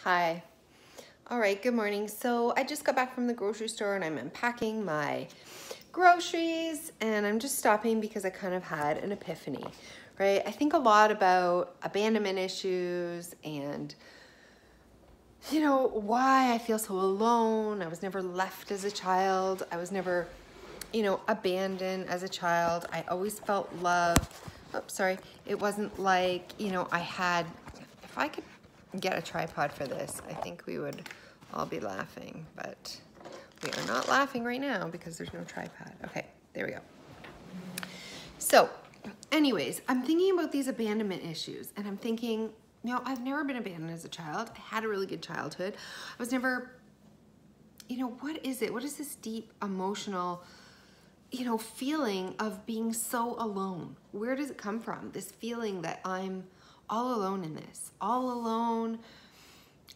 Hi. All right, good morning. So I just got back from the grocery store and I'm unpacking my groceries and I'm just stopping because I kind of had an epiphany, right? I think a lot about abandonment issues and why I feel so alone. I was never left as a child. I was never, abandoned as a child. I always felt love. Oops, sorry. It wasn't like, I had, if I could get a tripod for this, I think we would all be laughing, but we are not laughing right now because there's no tripod. Okay, there we go. So anyways, I'm thinking about these abandonment issues and I'm thinking, I've never been abandoned as a child. I had a really good childhood. I was never, what is it? What is this deep emotional, feeling of being so alone? Where does it come from? This feeling that I'm all alone in this, all alone,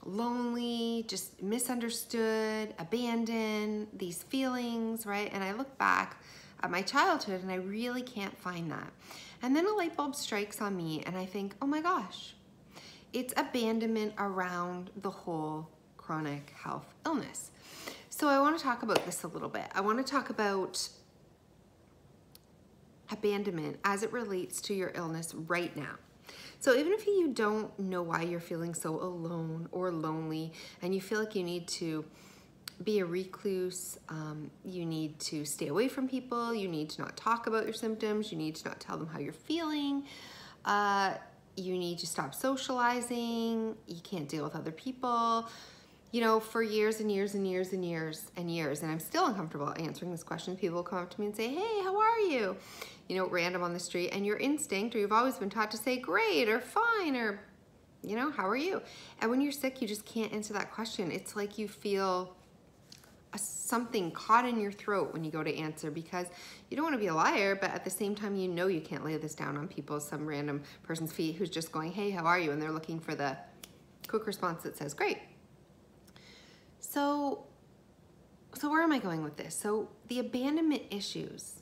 lonely, just misunderstood, abandoned, these feelings, right? And I look back at my childhood and I really can't find that. And then a light bulb strikes on me and I think, oh my gosh, it's abandonment around the whole chronic health illness. So I want to talk about this a little bit. I want to talk about abandonment as it relates to your illness right now. So even if you don't know why you're feeling so alone or lonely and you feel like you need to be a recluse, you need to stay away from people, you need to not talk about your symptoms, you need to not tell them how you're feeling, you need to stop socializing, you can't deal with other people, for years and years and years and years and years, and I'm still uncomfortable answering this question. People will come up to me and say, hey, how are you? Random on the street, and your instinct, or you've always been taught to say great or fine or, how are you? And when you're sick, you just can't answer that question. It's like you feel something caught in your throat when you go to answer because you don't want to be a liar, but at the same time, you can't lay this down on people, some random person's feet who's just going, hey, how are you? And they're looking for the quick response that says great. So where am I going with this? So the abandonment issues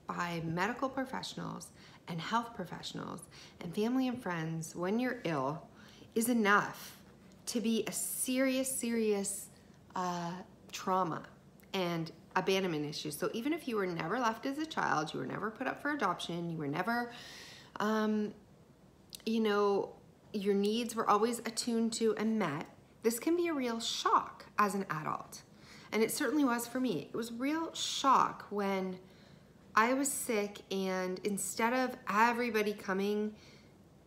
by medical professionals and health professionals and family and friends when you're ill is enough to be a serious trauma and abandonment issues. So even if you were never left as a child, you were never put up for adoption, you were never, your needs were always attuned to and met, this can be a real shock as an adult. And it certainly was for me. It was real shock when I was sick and instead of everybody coming,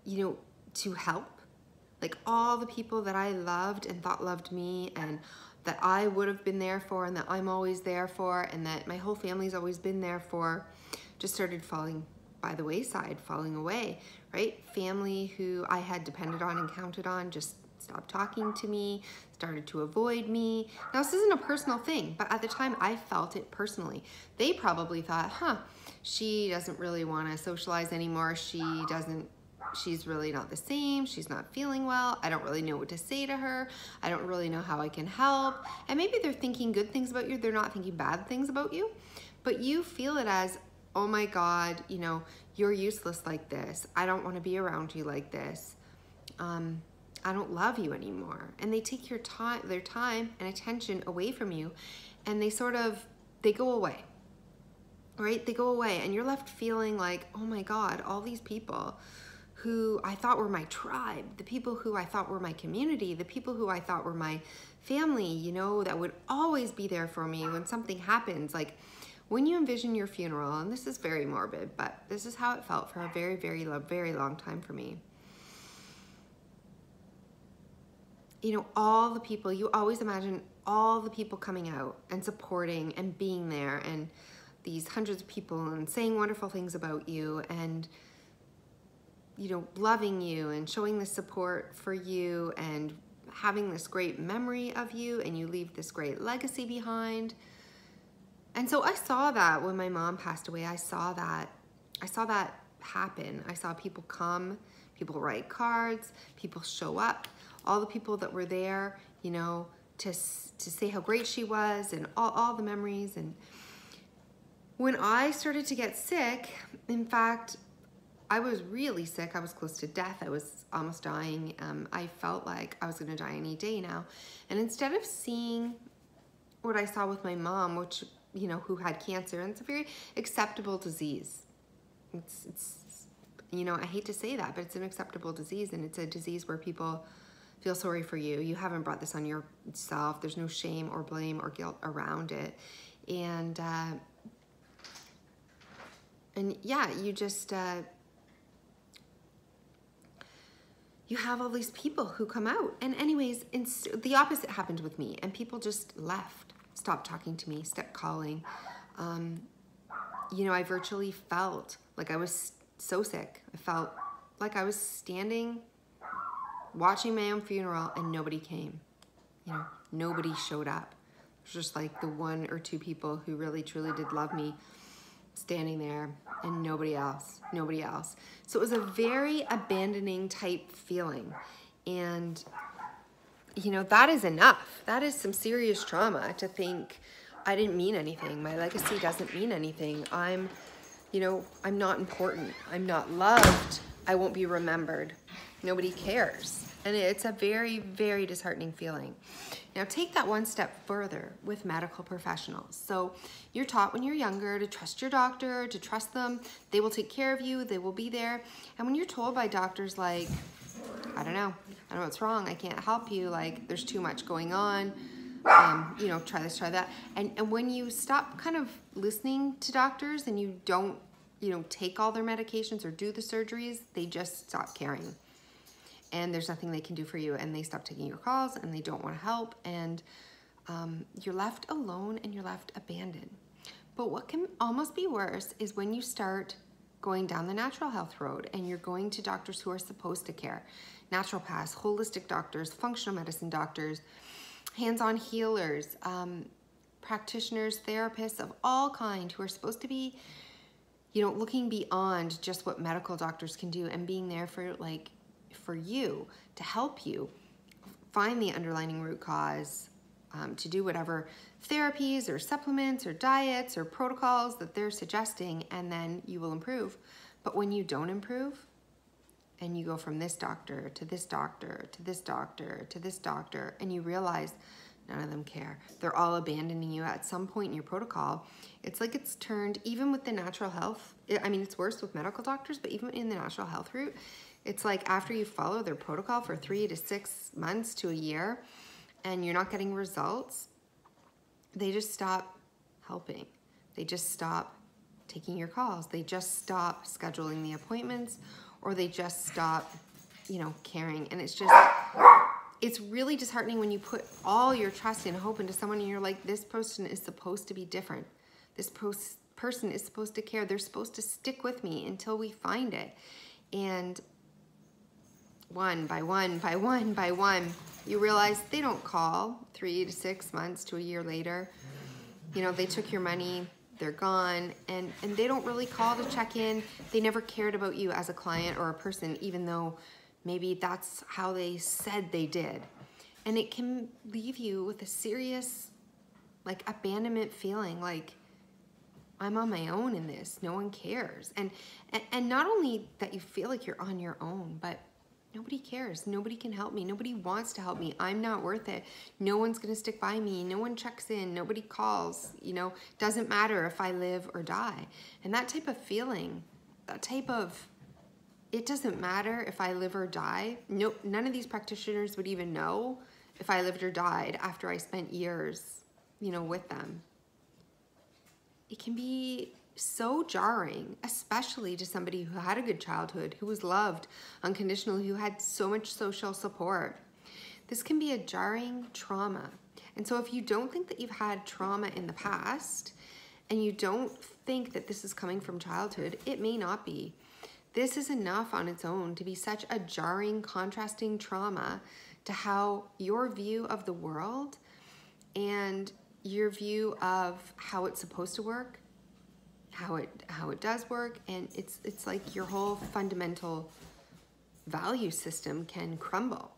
to help, like all the people that I loved and thought loved me and that I would have been there for and that I'm always there for and that my whole family's always been there for, just started falling by the wayside, falling away, right? Family who I had depended on and counted on just stopped talking to me, started to avoid me. Now, this isn't a personal thing, but at the time I felt it personally. They probably thought, she doesn't really want to socialize anymore. She's really not the same. She's not feeling well. I don't really know what to say to her. I don't really know how I can help. And maybe they're thinking good things about you. They're not thinking bad things about you, but you feel it as, oh my God, you're useless like this. I don't want to be around you like this. I don't love you anymore. And they take their time and attention away from you and they go away, right? They go away and you're left feeling like, oh my God, all these people who I thought were my tribe, the people who I thought were my community, the people who I thought were my family, that would always be there for me when something happens. Like when you envision your funeral, and this is very morbid, but this is how it felt for a very, very long time for me. All the people, you always imagine all the people coming out and supporting and being there and these hundreds of people and saying wonderful things about you and, loving you and showing the support for you and having this great memory of you and you leave this great legacy behind. And so I saw that when my mom passed away. I saw that happen. I saw people come, people write cards, people show up. All the people that were there, to say how great she was and all the memories. And when I started to get sick, in fact, I was really sick. I was close to death. I was almost dying. I felt like I was going to die any day now. And instead of seeing what I saw with my mom, which, you know, who had cancer, and it's a very acceptable disease. It's, you know, I hate to say that, but it's an acceptable disease, and it's a disease where people feel sorry for you. You haven't brought this on yourself. There's no shame or blame or guilt around it. And yeah, you just, you have all these people who come out. And anyways, the opposite happened with me, and people just left, stopped talking to me, stopped calling. You know, I virtually felt like I was so sick. I felt like I was standing, watching my own funeral, and nobody came. You know, nobody showed up. It was just like the 1 or 2 people who really, truly did love me standing there, and nobody else. So it was a very abandoning type feeling. And, you know, that is enough. That is some serious trauma to think I didn't mean anything. My legacy doesn't mean anything. You know, I'm not important. I'm not loved. I won't be remembered. Nobody cares. And it's a very, very disheartening feeling. Now take that one step further with medical professionals. So you're taught when you're younger to trust your doctor, to trust them. They will take care of you. They will be there. And when you're told by doctors like, I don't know what's wrong, I can't help you, like there's too much going on, you know, try this, try that. And when you stop kind of listening to doctors and you don't, you know, take all their medications or do the surgeries, they just stop caring. And there's nothing they can do for you, and they stop taking your calls, and they don't want to help, and you're left alone and you're left abandoned. But what can almost be worse is when you start going down the natural health road and you're going to doctors who are supposed to care. Naturopaths, holistic doctors, functional medicine doctors, hands-on healers, practitioners, therapists of all kind who are supposed to be, you know, looking beyond just what medical doctors can do and being there for you, to help you find the underlying root cause, to do whatever therapies or supplements or diets or protocols that they're suggesting, and then you will improve. But when you don't improve, and you go from this doctor to this doctor to this doctor to this doctor, and you realize none of them care. They're all abandoning you at some point in your protocol. It's like it's turned, even with the natural health, I mean, it's worse with medical doctors, but even in the natural health route, it's like after you follow their protocol for 3 to 6 months to a year and you're not getting results, they just stop helping. They just stop taking your calls. They just stop scheduling the appointments, or they just stop, you know, caring. And it's really disheartening when you put all your trust and hope into someone and you're like, this person is supposed to be different. This person is supposed to care. They're supposed to stick with me until we find it. And one by one by one by one, you realize they don't call 3 to 6 months to a year later. You know, they took your money, they're gone, and they don't really call to check in. They never cared about you as a client or a person, even though maybe that's how they said they did. And it can leave you with a serious, like, abandonment feeling, like, I'm on my own in this, no one cares. And not only that you feel like you're on your own, but nobody cares. Nobody can help me. Nobody wants to help me. I'm not worth it. No one's going to stick by me. No one checks in. Nobody calls. You know, doesn't matter if I live or die. And that type of feeling, that type of, it doesn't matter if I live or die. No, none of these practitioners would even know if I lived or died after I spent years, you know, with them. It can be so jarring, especially to somebody who had a good childhood, who was loved unconditionally, who had so much social support. This can be a jarring trauma. And so if you don't think that you've had trauma in the past, and you don't think that this is coming from childhood, it may not be. This is enough on its own to be such a jarring, contrasting trauma to how your view of the world and your view of how it's supposed to work, how it does work, and it's like your whole fundamental value system can crumble,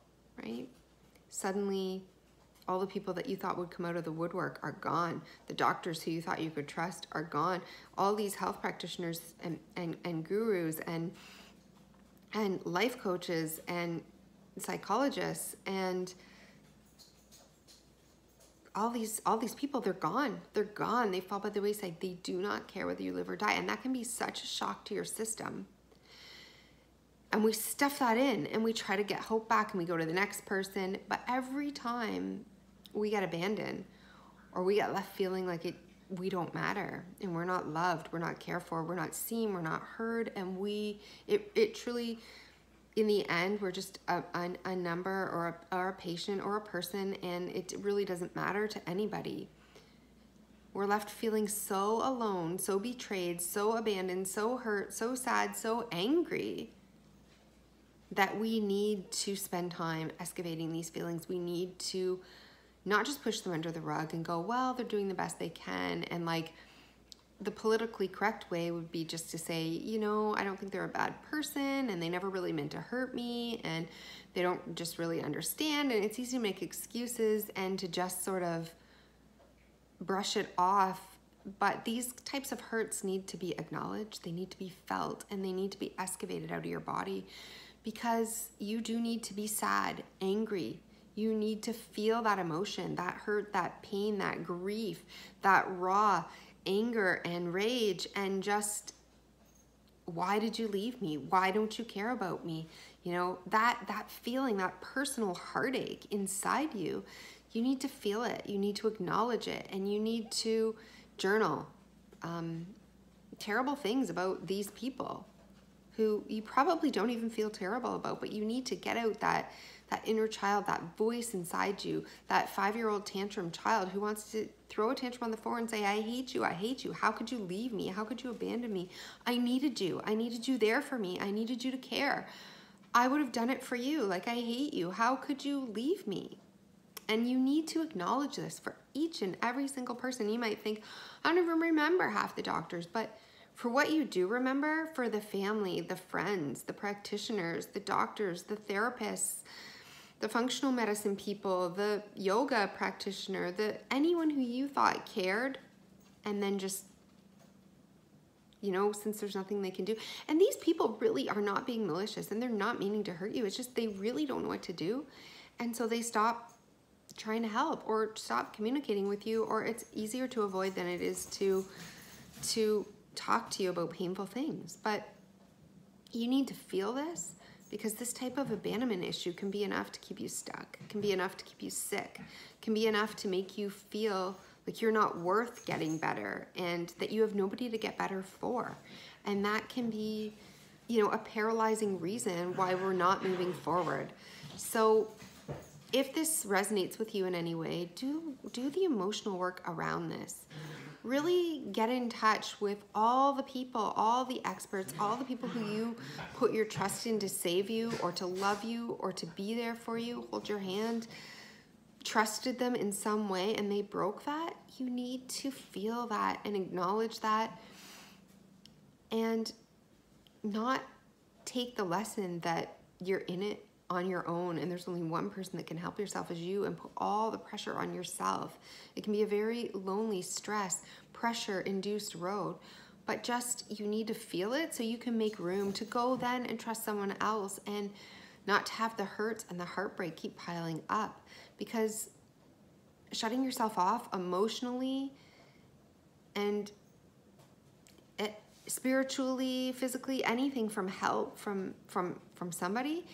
right? Suddenly, all the people that you thought would come out of the woodwork are gone. The doctors who you thought you could trust are gone. All these health practitioners and gurus and and life coaches and psychologists and all these people, they're gone. They're gone. They fall by the wayside. They do not care whether you live or die. And that can be such a shock to your system. And we stuff that in and we try to get hope back and we go to the next person. But every time we get abandoned or we get left feeling like we don't matter and we're not loved, we're not cared for, we're not seen, we're not heard, and it truly, in the end, we're just a number or a patient or a person, and it really doesn't matter to anybody. We're left feeling so alone, so betrayed, so abandoned, so hurt, so sad, so angry, that we need to spend time excavating these feelings. We need to not just push them under the rug and go, well, they're doing the best they can. And like the politically correct way would be just to say, you know, I don't think they're a bad person and they never really meant to hurt me and they don't just really understand. And it's easy to make excuses and to just sort of brush it off. But these types of hurts need to be acknowledged. They need to be felt and they need to be excavated out of your body, because you do need to be sad, angry. You need to feel that emotion, that hurt, that pain, that grief, that raw anger and rage, and just, why did you leave me? Why don't you care about me? You know, that feeling, that personal heartache inside you, you need to feel it. You need to acknowledge it, and you need to journal terrible things about these people who you probably don't even feel terrible about, but you need to get out that inner child, that voice inside you, that 5-year-old tantrum child who wants to throw a tantrum on the floor and say, I hate you, I hate you. How could you leave me? How could you abandon me? I needed you there for me. I needed you to care. I would have done it for you. Like, I hate you. How could you leave me? And you need to acknowledge this for each and every single person. You might think, I don't even remember half the doctors, but for what you do remember, for the family, the friends, the practitioners, the doctors, the therapists, the functional medicine people, the yoga practitioner, anyone who you thought cared, and then just, you know, since there's nothing they can do. And these people really are not being malicious and they're not meaning to hurt you. It's just they really don't know what to do. And so they stop trying to help or stop communicating with you, or it's easier to avoid than it is to talk to you about painful things. But you need to feel this, because this type of abandonment issue can be enough to keep you stuck, can be enough to keep you sick, can be enough to make you feel like you're not worth getting better and that you have nobody to get better for. And that can be, you know, a paralyzing reason why we're not moving forward. So if this resonates with you in any way, do the emotional work around this. Really get in touch with all the people, all the experts, all the people who you put your trust in to save you or to love you or to be there for you, hold your hand, trusted them in some way and they broke that. You need to feel that and acknowledge that, and not take the lesson that you're in it on your own and there's only one person that can help yourself as you, and put all the pressure on yourself. It can be a very lonely, stress, pressure-induced road, but just you need to feel it so you can make room to go then and trust someone else, and not to have the hurt and the heartbreak keep piling up, because shutting yourself off emotionally and spiritually, physically, anything from help from somebody,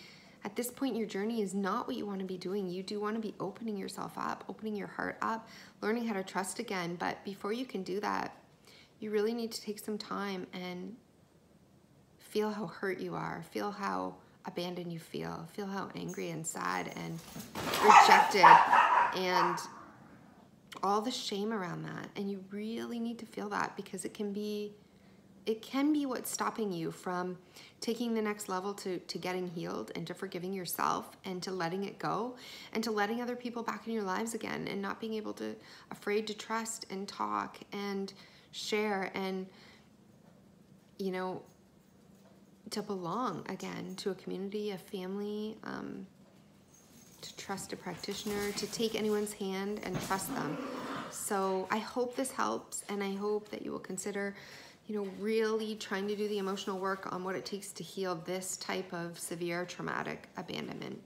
at this point in your journey is not what you want to be doing. You do want to be opening yourself up, opening your heart up, learning how to trust again. But before you can do that, you really need to take some time and feel how hurt you are, feel how abandoned you feel how angry and sad and rejected and all the shame around that. And you really need to feel that, because it can be what's stopping you from taking the next level to getting healed and to forgiving yourself and to letting it go and to letting other people back in your lives again, and not being afraid to trust and talk and share and, you know, to belong again to a community, a family, to trust a practitioner, to take anyone's hand and trust them. So I hope this helps, and I hope that you will consider you know, really trying to do the emotional work on what it takes to heal this type of severe traumatic abandonment.